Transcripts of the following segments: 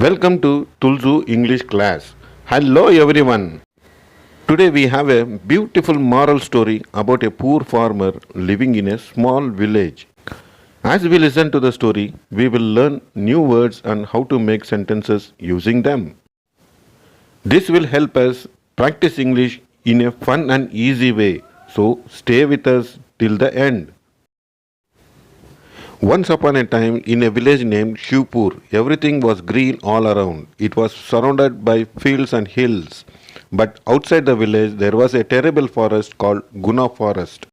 Welcome to Tulzu English class. Hello everyone. Today we have a beautiful moral story about a poor farmer living in a small village. As we listen to the story, we will learn new words and how to make sentences using them. This will help us practice English in a fun and easy way. So stay with us till the end. Once upon a time, in a village named Shivpur, everything was green all around. It was surrounded by fields and hills. But outside the village, there was a terrible forest called Guna Forest.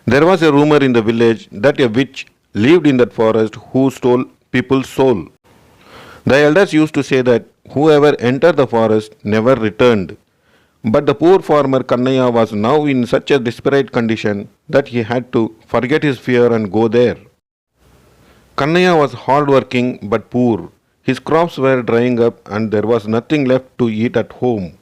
There was a rumor in the village that a witch lived in that forest who stole people's soul. The elders used to say that whoever entered the forest never returned. But the poor farmer Kannaya was now in such a desperate condition that he had to forget his fear and go there. Kannaya was hard-working but poor. His crops were drying up and there was nothing left to eat at home.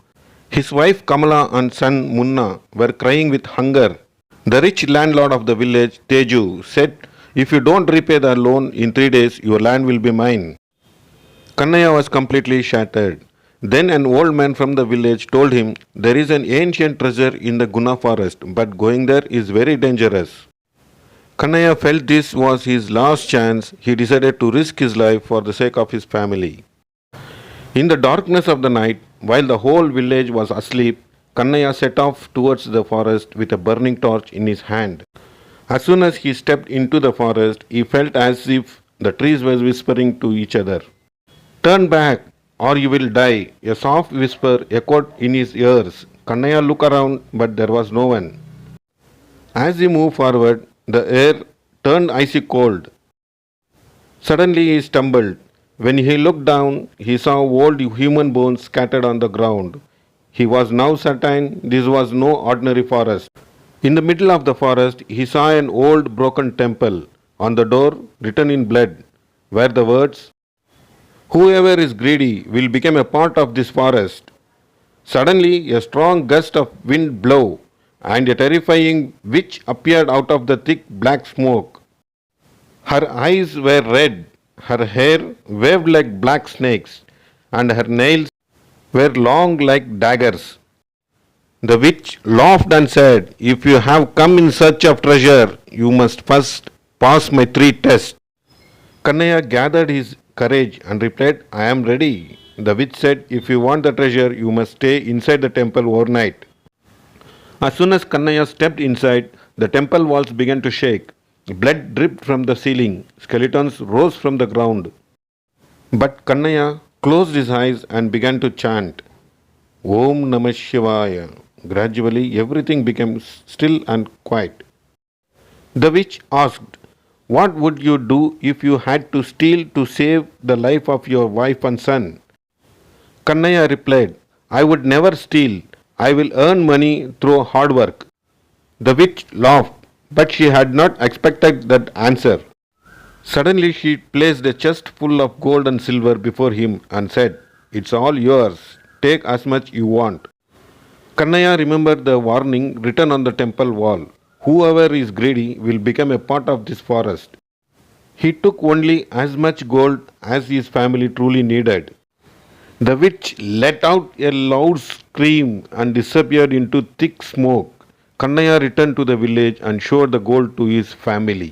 His wife Kamala and son Munna were crying with hunger. The rich landlord of the village, Teju, said, "If you don't repay the loan in 3 days, your land will be mine." Kannaya was completely shattered. Then an old man from the village told him, "There is an ancient treasure in the Guna forest, but going there is very dangerous." Kannaya felt this was his last chance. He decided to risk his life for the sake of his family. In the darkness of the night, while the whole village was asleep, Kannaya set off towards the forest with a burning torch in his hand. As soon as he stepped into the forest, he felt as if the trees were whispering to each other. "Turn back, or you will die," a soft whisper echoed in his ears. Kannaya looked around, but there was no one. As he moved forward, the air turned icy cold. Suddenly he stumbled. When he looked down, he saw old human bones scattered on the ground. He was now certain this was no ordinary forest. In the middle of the forest, he saw an old broken temple. On the door, written in blood, were the words, "Whoever is greedy will become a part of this forest." Suddenly, a strong gust of wind blew, and a terrifying witch appeared out of the thick black smoke. Her eyes were red, her hair waved like black snakes, and her nails were long like daggers. The witch laughed and said, "If you have come in search of treasure, you must first pass my 3 tests." Kannaya gathered his courage and replied, "I am ready." The witch said, "If you want the treasure, you must stay inside the temple overnight." As soon as Kannaya stepped inside, the temple walls began to shake. Blood dripped from the ceiling. Skeletons rose from the ground. But Kannaya closed his eyes and began to chant, "Om Namah Shivaya." Gradually, everything became still and quiet. The witch asked, "What would you do if you had to steal to save the life of your wife and son?" Kannaya replied, "I would never steal. I will earn money through hard work." The witch laughed, but she had not expected that answer. Suddenly she placed a chest full of gold and silver before him and said, "It's all yours. Take as much you want." Kannaya remembered the warning written on the temple wall. Whoever is greedy will become a part of this forest. He took only as much gold as his family truly needed. The witch let out a loud scream and disappeared into thick smoke. Kannaya returned to the village and showed the gold to his family.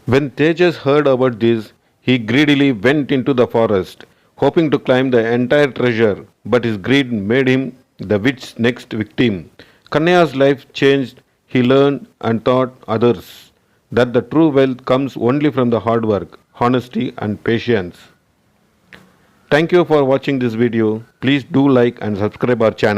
When Tejas heard about this, he greedily went into the forest, hoping to claim the entire treasure, but his greed made him the witch's next victim. Kannaya's life changed. He learned and taught others that the true wealth comes only from the hard work, honesty, and patience. Thank you for watching this video. Please do like and subscribe our channel.